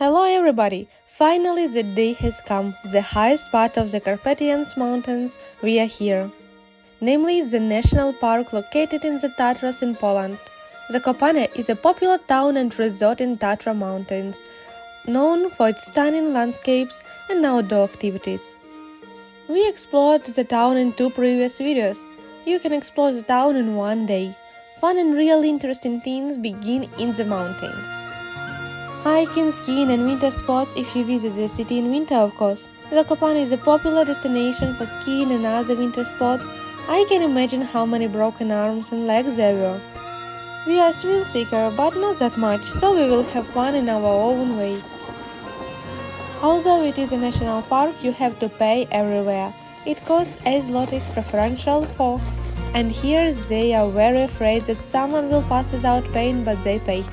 Hello everybody! Finally the day has come, the highest part of the Carpathians mountains we are here. Namely the national park located in the Tatras in Poland. Zakopane is a popular town and resort in Tatra mountains, known for its stunning landscapes and outdoor activities. We explored the town in 2 previous videos. You can explore the town in one day. Fun and really interesting things begin in the mountains. Hiking, skiing and winter sports if you visit the city in winter, of course. Zakopane is a popular destination for skiing and other winter sports. I can imagine how many broken arms and legs there were. We are thrill seeker, but not that much, so we will have fun in our own way. Although it is a national park, you have to pay everywhere. It costs a zloty preferential for, and here they are very afraid that someone will pass without paying, but they paid.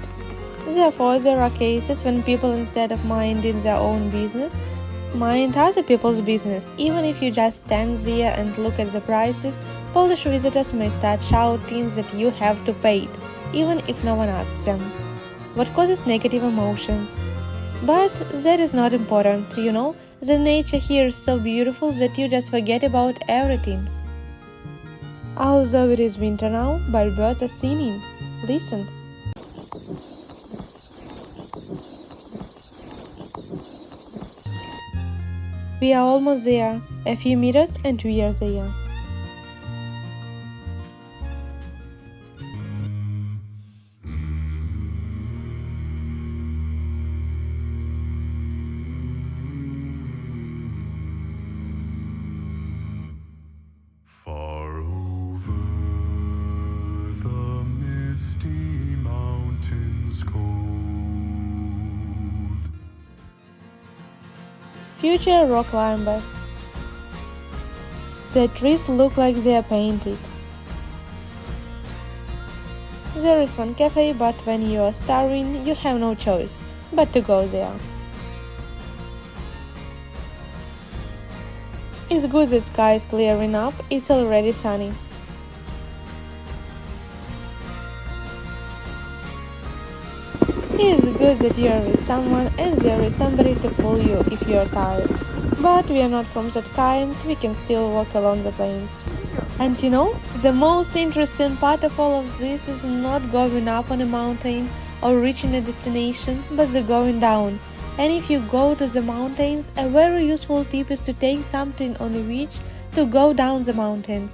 Therefore, there are cases when people, instead of minding their own business, mind other people's business. Even if you just stand there and look at the prices, Polish visitors may start shouting that you have to pay it, even if no one asks them. What causes negative emotions? But that is not important, you know. The nature here is so beautiful that you just forget about everything. Although it is winter now, but birds are singing. Listen. We are almost there, a few meters and we are there. Far over the misty mountains cold, Future rock climbers. The trees look like they are painted. There is one cafe, but when you are starving, you have no choice but to go there. It's good the sky is clearing up, it's already sunny. It's good that you are with someone and there is somebody to pull you if you are tired. But we are not from that kind, we can still walk along the plains. And you know, the most interesting part of all of this is not going up on a mountain or reaching a destination, but the going down. And if you go to the mountains, a very useful tip is to take something on which to go down the mountain.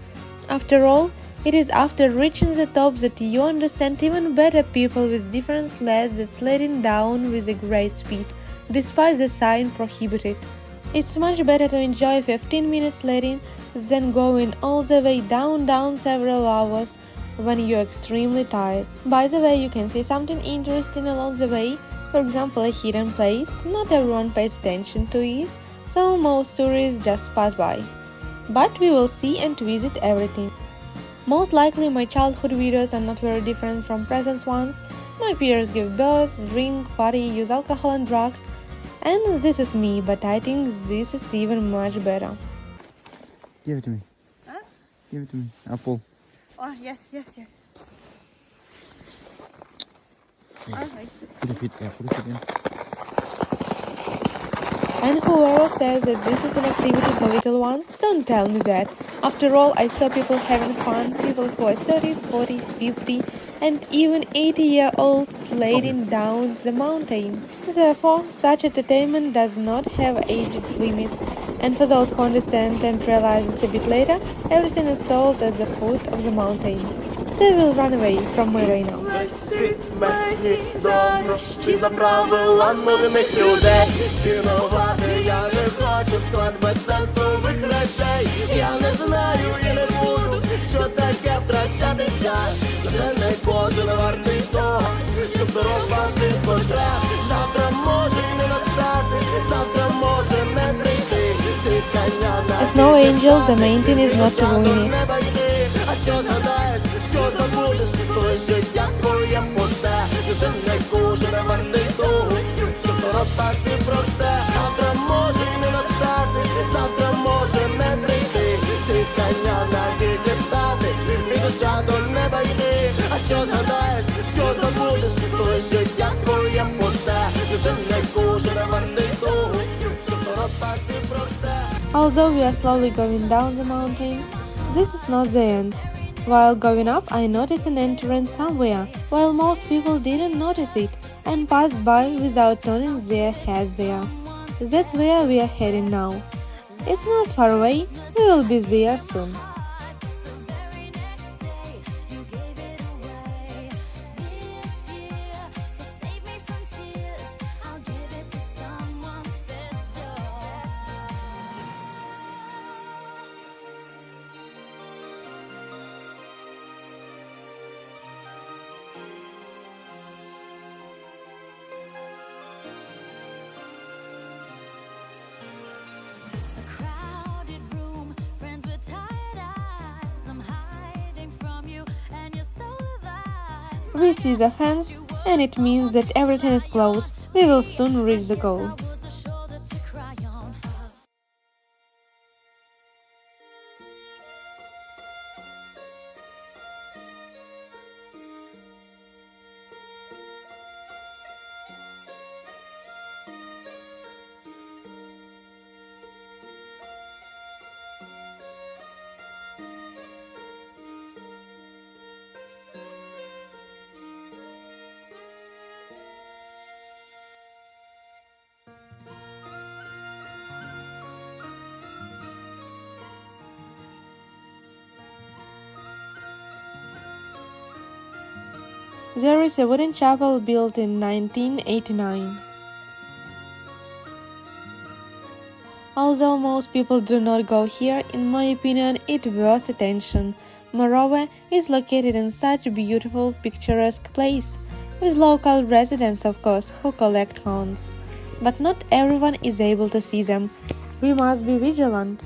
After all, it is after reaching the top that you understand even better people with different sleds that sledding down with a great speed, despite the sign prohibited. It's much better to enjoy 15 minutes sledding than going all the way down several hours when you're extremely tired. By the way, you can see something interesting along the way, for example a hidden place. Not everyone pays attention to it, so most tourists just pass by. But we will see and visit everything. Most likely my childhood videos are not very different from present ones. My peers give birth, drink, party, use alcohol and drugs. And this is me, but I think this is even much better. Give it to me. Huh? Give it to me. Apple. Oh, yes. Alright. Put it in. And whoever says that this is an activity for little ones, don't tell me that. After all, I saw people having fun, people who are 30, 40, 50 and even 80-year-olds sledding down the mountain. Therefore, such entertainment does not have age limits. And for those who understand and realize this a bit later, everything is sold at the foot of the mountain. They will run away from me right now. Весь світ мені дорожчий за правила нудних людей. Цінувати я не хочу склад безсенсових речей. Я не знаю і не буду, що таке втрачати час. Це не кожен вартий того, щоб дорогати потреб. Завтра може й не настати, завтра може не прийти. Ти коня на As no angel, the mountain is not to ruin it. неба йди. А що згадаєш, що забудеш, коли життя твоє пусте. Вже не кожен вартий того, щоб торопати просте. Завтра може й не настати, завтра може не прийти. Ти коня навіки стати, і душа до неба йди. А що згадаєш, що забудеш, коли життя твоє пусте. Вже не кожен Although we are slowly going down the mountain, this is not the end. While going up, I noticed an entrance somewhere, while most people didn't notice it and passed by without turning their heads there. That's where we are heading now. It's not far away, we will be there soon. We see the fence, and it means that everything is close. We will soon reach the goal. There is a wooden chapel built in 1989. Although most people do not go here, in my opinion, it worth attention. Moreover, it's located in such a beautiful, picturesque place, with local residents, of course, who collect horns. But not everyone is able to see them. We must be vigilant.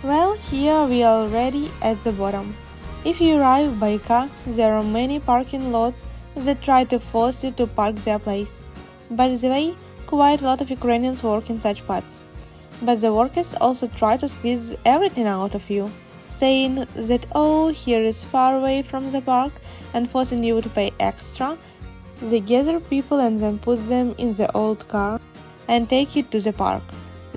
Well, here we are already at the bottom. If you arrive by car, there are many parking lots that try to force you to park their place. By the way, quite a lot of Ukrainians work in such spots. But the workers also try to squeeze everything out of you, saying that oh, here is far away from the park and forcing you to pay extra. They gather people and then put them in the old car and take you to the park.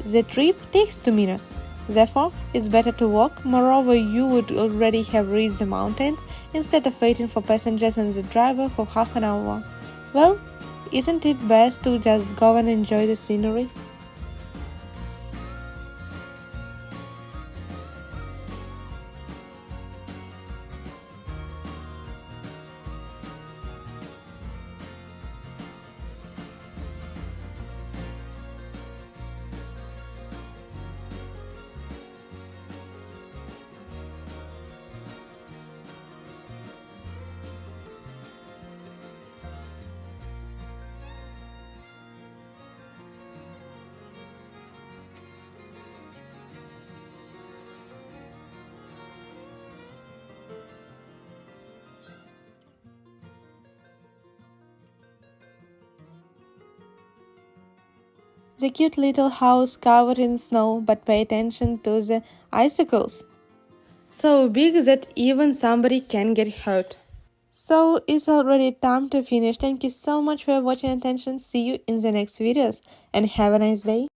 The trip takes 2 minutes. Therefore, it's better to walk. Moreover, you would already have reached the mountains instead of waiting for passengers and the driver for half an hour. Well, isn't it best to just go and enjoy the scenery? The cute little house covered in snow, but pay attention to the icicles. So big that even somebody can get hurt. So it's already time to finish. Thank you so much for your watching attention. See you in the next videos and have a nice day.